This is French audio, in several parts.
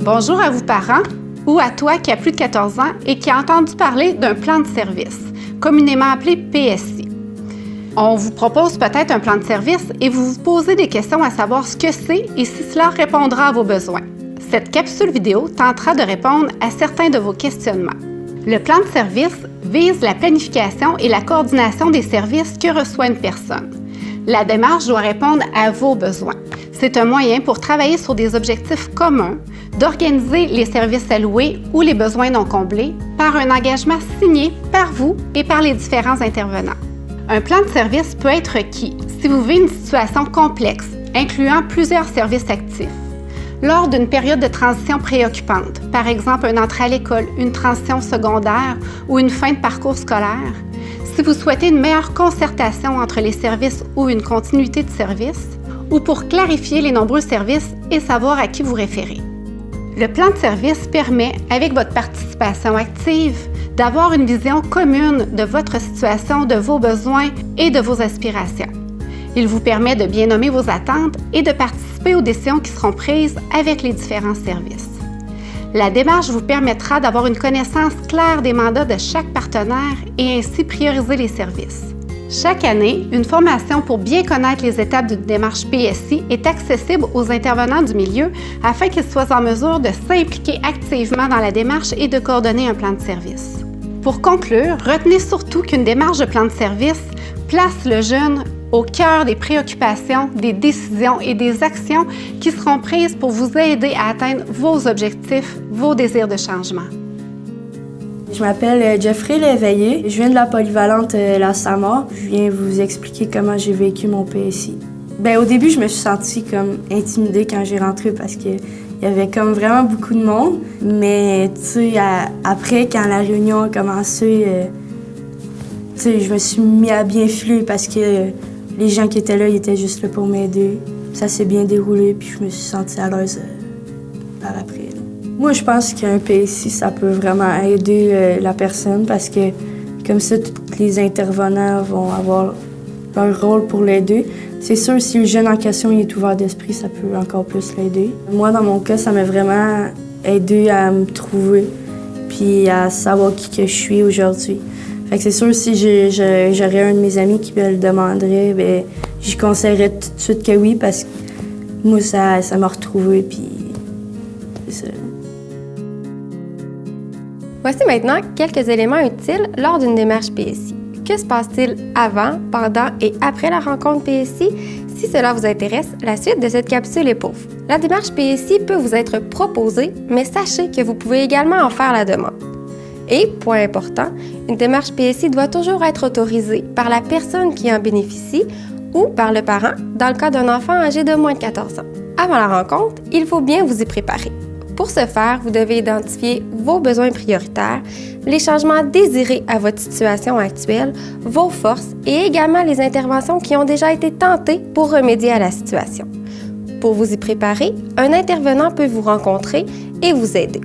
Bonjour à vous parents ou à toi qui a plus de 14 ans et qui a entendu parler d'un plan de service, communément appelé PSI. On vous propose peut-être un plan de service et vous vous posez des questions à savoir ce que c'est et si cela répondra à vos besoins. Cette capsule vidéo tentera de répondre à certains de vos questionnements. Le plan de service vise la planification et la coordination des services que reçoit une personne. La démarche doit répondre à vos besoins. C'est un moyen pour travailler sur des objectifs communs, d'organiser les services alloués ou les besoins non comblés par un engagement signé par vous et par les différents intervenants. Un plan de service peut être requis si vous vivez une situation complexe, incluant plusieurs services actifs, lors d'une période de transition préoccupante, par exemple une entrée à l'école, une transition secondaire ou une fin de parcours scolaire, si vous souhaitez une meilleure concertation entre les services ou une continuité de service, ou pour clarifier les nombreux services et savoir à qui vous référer. Le plan de service permet, avec votre participation active, d'avoir une vision commune de votre situation, de vos besoins et de vos aspirations. Il vous permet de bien nommer vos attentes et de participer aux décisions qui seront prises avec les différents services. La démarche vous permettra d'avoir une connaissance claire des mandats de chaque partenaire et ainsi prioriser les services. Chaque année, une formation pour bien connaître les étapes d'une démarche PSI est accessible aux intervenants du milieu afin qu'ils soient en mesure de s'impliquer activement dans la démarche et de coordonner un plan de service. Pour conclure, retenez surtout qu'une démarche de plan de service place le jeune au cœur des préoccupations, des décisions et des actions qui seront prises pour vous aider à atteindre vos objectifs, vos désirs de changement. Je m'appelle Jeffrey Léveillé. Je viens de la polyvalente La Samar. Je viens vous expliquer comment j'ai vécu mon PSI. Au début, je me suis sentie comme intimidée quand j'ai rentré parce qu'il y avait comme vraiment beaucoup de monde. Mais après, quand la réunion a commencé, je me suis mis à bien filer parce que les gens qui étaient là, ils étaient juste là pour m'aider. Ça s'est bien déroulé, puis je me suis sentie à l'aise par après. Moi, je pense qu'un PSI, ça peut vraiment aider la personne parce que, comme ça, tous les intervenants vont avoir leur rôle pour l'aider. C'est sûr, si le jeune en question est ouvert d'esprit, ça peut encore plus l'aider. Moi, dans mon cas, ça m'a vraiment aidé à me trouver puis à savoir qui que je suis aujourd'hui. Fait que c'est sûr, si j'aurais un de mes amis qui me le demanderait, j'y conseillerais tout de suite que oui parce que moi, ça m'a retrouvée puis c'est ça. Voici maintenant quelques éléments utiles lors d'une démarche PSI. Que se passe-t-il avant, pendant et après la rencontre PSI? Si cela vous intéresse, la suite de cette capsule est pour vous. La démarche PSI peut vous être proposée, mais sachez que vous pouvez également en faire la demande. Et, point important, une démarche PSI doit toujours être autorisée par la personne qui en bénéficie ou par le parent dans le cas d'un enfant âgé de moins de 14 ans. Avant la rencontre, il faut bien vous y préparer. Pour ce faire, vous devez identifier vos besoins prioritaires, les changements désirés à votre situation actuelle, vos forces et également les interventions qui ont déjà été tentées pour remédier à la situation. Pour vous y préparer, un intervenant peut vous rencontrer et vous aider.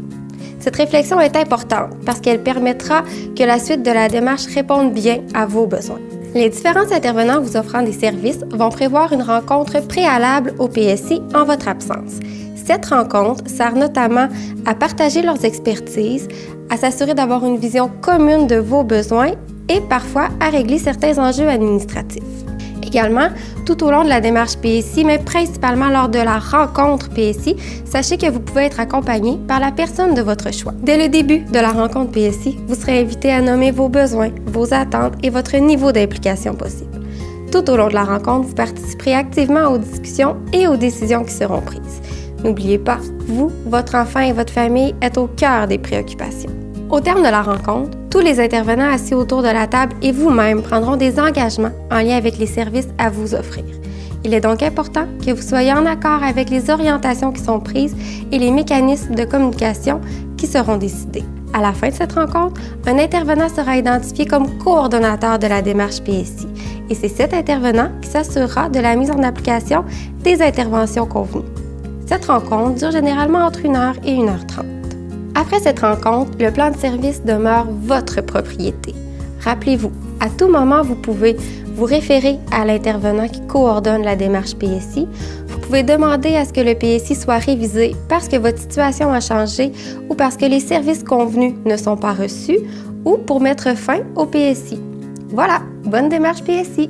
Cette réflexion est importante parce qu'elle permettra que la suite de la démarche réponde bien à vos besoins. Les différents intervenants vous offrant des services vont prévoir une rencontre préalable au PSI en votre absence. Cette rencontre sert notamment à partager leurs expertises, à s'assurer d'avoir une vision commune de vos besoins et parfois à régler certains enjeux administratifs. Également, tout au long de la démarche PSI, mais principalement lors de la rencontre PSI, sachez que vous pouvez être accompagné par la personne de votre choix. Dès le début de la rencontre PSI, vous serez invité à nommer vos besoins, vos attentes et votre niveau d'implication possible. Tout au long de la rencontre, vous participerez activement aux discussions et aux décisions qui seront prises. N'oubliez pas, vous, votre enfant et votre famille êtes au cœur des préoccupations. Au terme de la rencontre, tous les intervenants assis autour de la table et vous-même prendront des engagements en lien avec les services à vous offrir. Il est donc important que vous soyez en accord avec les orientations qui sont prises et les mécanismes de communication qui seront décidés. À la fin de cette rencontre, un intervenant sera identifié comme coordonnateur de la démarche PSI et c'est cet intervenant qui s'assurera de la mise en application des interventions convenues. Cette rencontre dure généralement entre 1h et 1h30. Après cette rencontre, le plan de service demeure votre propriété. Rappelez-vous, à tout moment, vous pouvez vous référer à l'intervenant qui coordonne la démarche PSI. Vous pouvez demander à ce que le PSI soit révisé parce que votre situation a changé ou parce que les services convenus ne sont pas reçus ou pour mettre fin au PSI. Voilà, bonne démarche PSI!